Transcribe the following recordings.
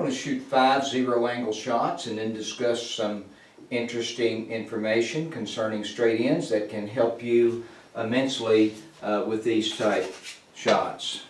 going to shoot 5 zero-angle shots and then discuss some interesting information concerning straight ends that can help you immensely with these type shots.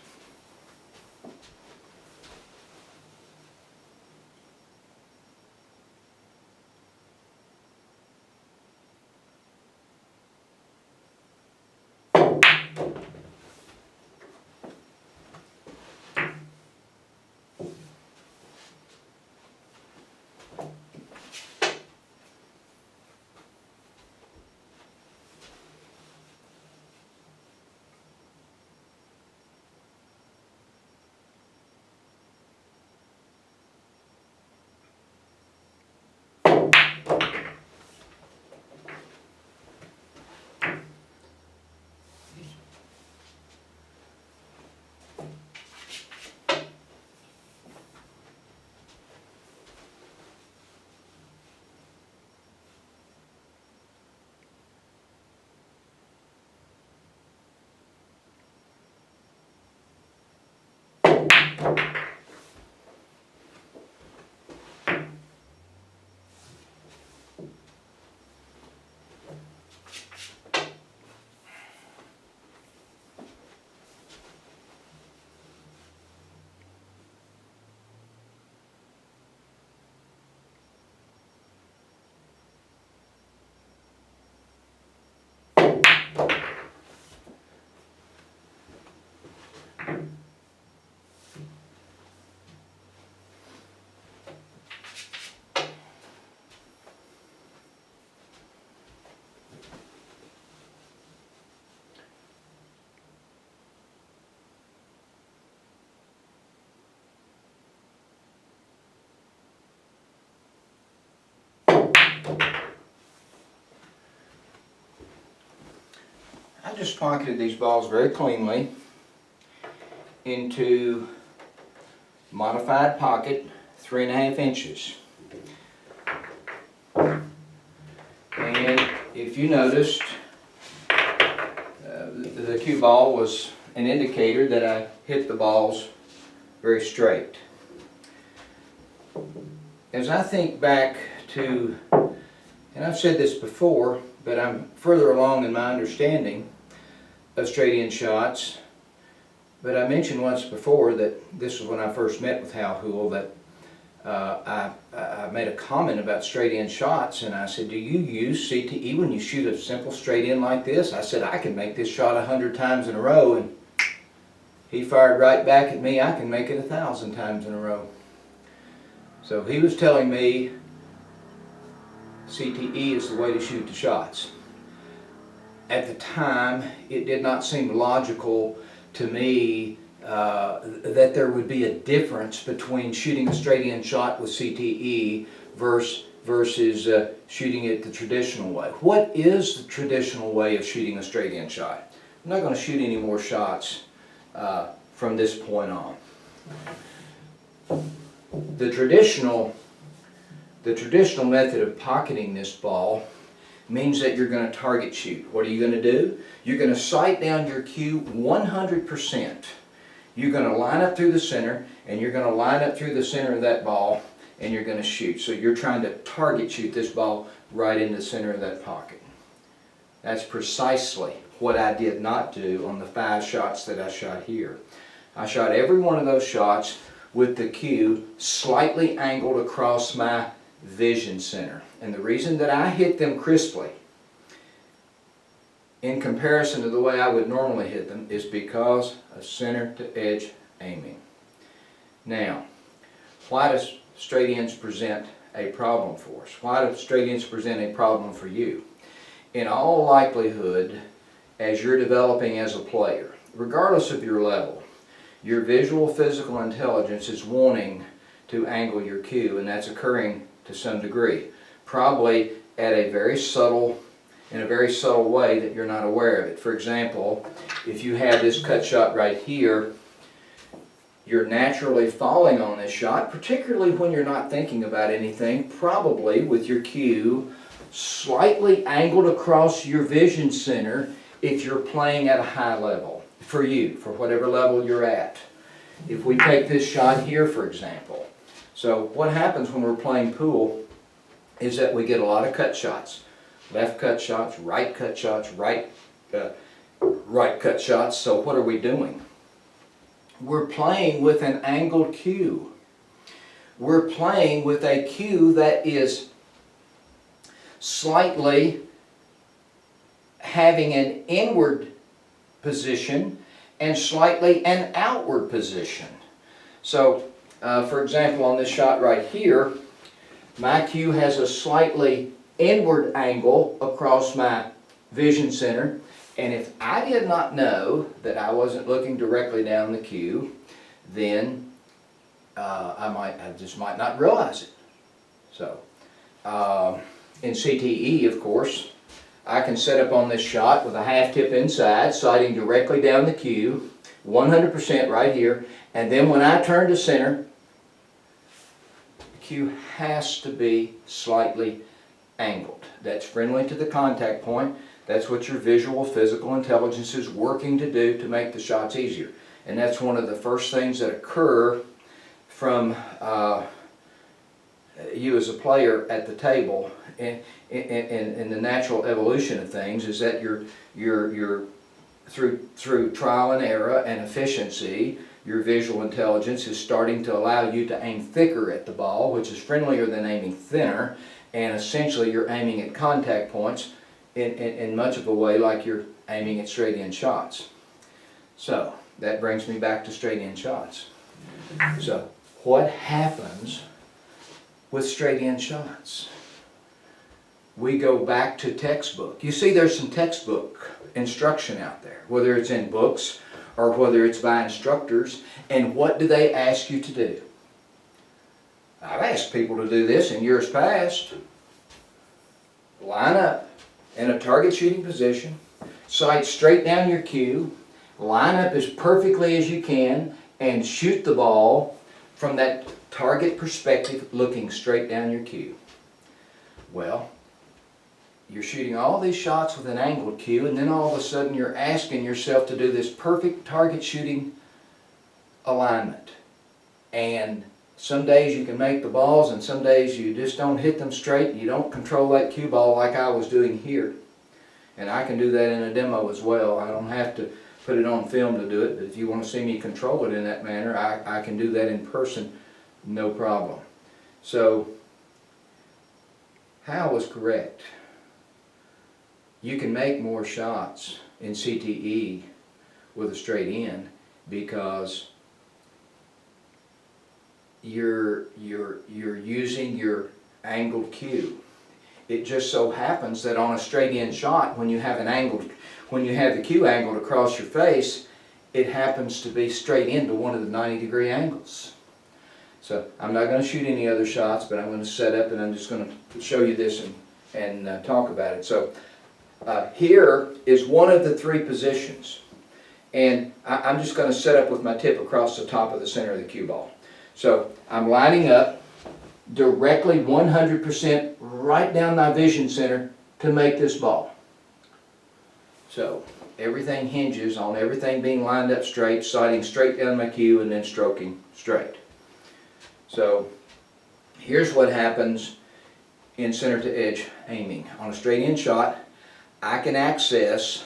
I just pocketed these balls very cleanly into modified pocket 3.5 inches. And if you noticed, the cue ball was an indicator that I hit the balls very straight. As I think back to, and I've said this before, but I'm further along in my understanding of straight end shots, but I mentioned once before that this was when I first met with Hal Hool that I made a comment about straight end shots, and I said, do you use CTE when you shoot a simple straight end like this? I said, I can make this shot 100 times in a row, and he fired right back at me, I can make it 1,000 times in a row. So he was telling me CTE is the way to shoot the shots. At the time, it did not seem logical to me that there would be a difference between shooting a straight end shot with CTE versus shooting it the traditional way. What is the traditional way of shooting a straight end shot? I'm not going to shoot any more shots from this point on. The traditional method of pocketing this ball means that you're going to target shoot. What are you going to do? You're going to sight down your cue 100%. You're going to line up through the center, and you're going to line up through the center of that ball, and you're going to shoot. So you're trying to target shoot this ball right in the center of that pocket. That's precisely what I did not do on the 5 shots that I shot here. I shot every one of those shots with the cue slightly angled across my vision center. And the reason that I hit them crisply in comparison to the way I would normally hit them is because of center to edge aiming. Now, why does straight ends present a problem for us? Why do straight ends present a problem for you? In all likelihood, as you're developing as a player, regardless of your level, your visual physical intelligence is wanting to angle your cue, and that's occurring to some degree. Probably at a very subtle, in a very subtle way that you're not aware of it. For example, if you have this cut shot right here, you're naturally falling on this shot, particularly when you're not thinking about anything, probably with your cue slightly angled across your vision center if you're playing at a high level, for you, for whatever level you're at. If we take this shot here, for example, So what happens when we're playing pool is that we get a lot of cut shots. Left cut shots, right cut shots, right cut shots. So what are we doing? We're playing with an angled cue. We're playing with a cue that is slightly having an inward position and slightly an outward position. So, for example, on this shot right here, my cue has a slightly inward angle across my vision center, and if I did not know that I wasn't looking directly down the cue, then I just might not realize it. So, in CTE, of course, I can set up on this shot with a half tip inside, sighting directly down the cue, 100% right here, and then when I turn to center, the cue has to be slightly angled. That's friendly to the contact point. That's what your visual physical intelligence is working to do to make the shots easier. And that's one of the first things that occur from you as a player at the table in the natural evolution of things, is that you're through trial and error and efficiency, your visual intelligence is starting to allow you to aim thicker at the ball, which is friendlier than aiming thinner, and essentially you're aiming at contact points in much of a way like you're aiming at straight in shots. So that brings me back to straight in shots. So what happens with straight in shots? We go back to textbook. You see, there's some textbook instruction out there, whether it's in books or whether it's by instructors. And what do they ask you to do? I've asked people to do this in years past. Line up in a target shooting position, sight straight down your cue, line up as perfectly as you can, and shoot the ball from that target perspective, looking straight down your cue. Well, you're shooting all these shots with an angled cue, and then all of a sudden you're asking yourself to do this perfect target shooting alignment. And some days you can make the balls, and some days you just don't hit them straight. You don't control that cue ball like I was doing here. And I can do that in a demo as well. I don't have to put it on film to do it, but if you want to see me control it in that manner, I can do that in person, no problem. So, Hal was correct. You can make more shots in CTE with a straight in because you're using your angled cue. It just so happens that on a straight in shot, when you have the cue angled across your face, it happens to be straight into one of the 90-degree angles. So I'm not going to shoot any other shots, but I'm going to set up and I'm just going to show you this and talk about it. So here is one of the three positions, and I'm just going to set up with my tip across the top of the center of the cue ball. So I'm lining up directly 100% right down my vision center to make this ball. So everything hinges on everything being lined up straight, sighting straight down my cue, and then stroking straight. So here's what happens in center to edge aiming. On a straight in shot, I can access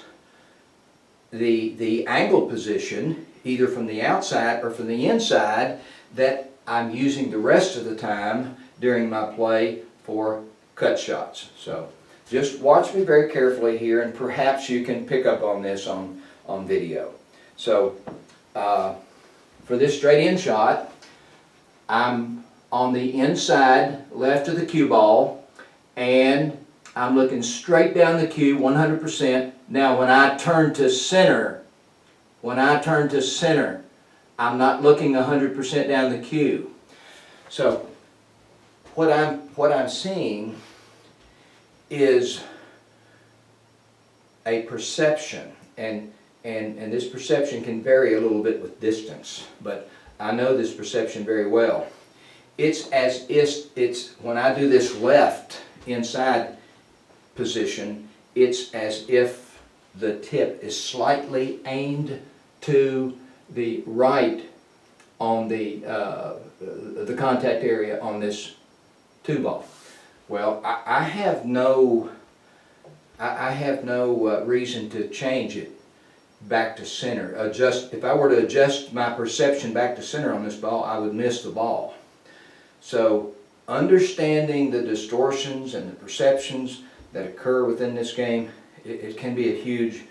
the angled position either from the outside or from the inside that I'm using the rest of the time during my play for cut shots. So just watch me very carefully here, and perhaps you can pick up on this on video. So for this straight in shot, I'm on the inside left of the cue ball, and I'm looking straight down the cue 100%. Now when I turn to center, I'm not looking 100% down the cue. So what I'm seeing is a perception, and this perception can vary a little bit with distance, but I know this perception very well. It's as if it's when I do this left inside position, it's as if the tip is slightly aimed to the right on the contact area on this 2-ball. Well, I have no reason to change it back to center. If I were to adjust my perception back to center on this ball, I would miss the ball. So understanding the distortions and the perceptions that occur within this game, it can be a huge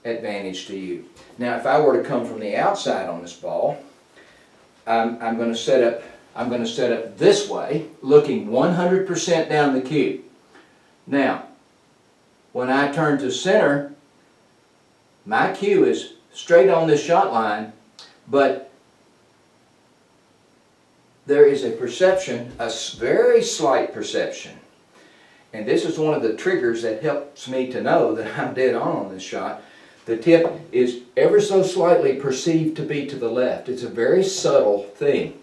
advantage to you. Now, if I were to come from the outside on this ball, I'm going to set up this way, looking 100% down the cue. Now, when I turn to center, my cue is straight on this shot line, but there is a perception, a very slight perception, and this is one of the triggers that helps me to know that I'm dead on this shot. The tip is ever so slightly perceived to be to the left. It's a very subtle thing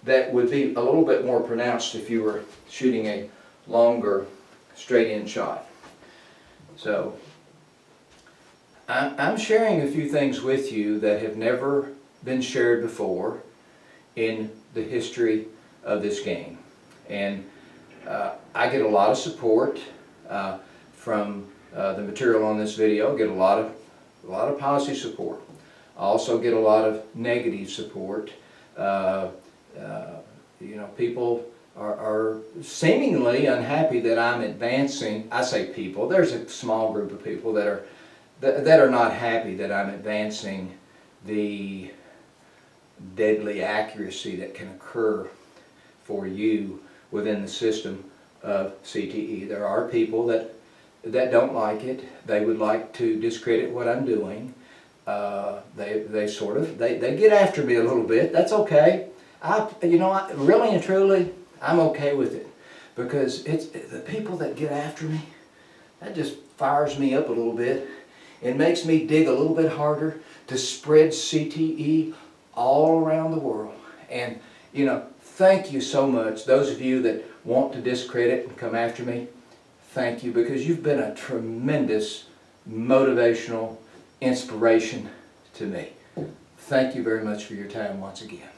that would be a little bit more pronounced if you were shooting a longer straight-in shot. So I'm sharing a few things with you that have never been shared before in the history of this game. And I get a lot of support from the material on this video. I get a lot of positive support. I also get a lot of negative support. You know, people are seemingly unhappy that I'm advancing. I say people. There's a small group of people that are not happy that I'm advancing the deadly accuracy that can occur for you within the system of CTE. There are people that don't like it. They would like to discredit what I'm doing. They get after me a little bit. That's okay. Really and truly, I'm okay with it, because it's the people that get after me, that just fires me up a little bit and makes me dig a little bit harder to spread CTE all around the world. And thank you so much, those of you that want to discredit and come after me. Thank you, because you've been a tremendous motivational inspiration to me. Thank you very much for your time once again.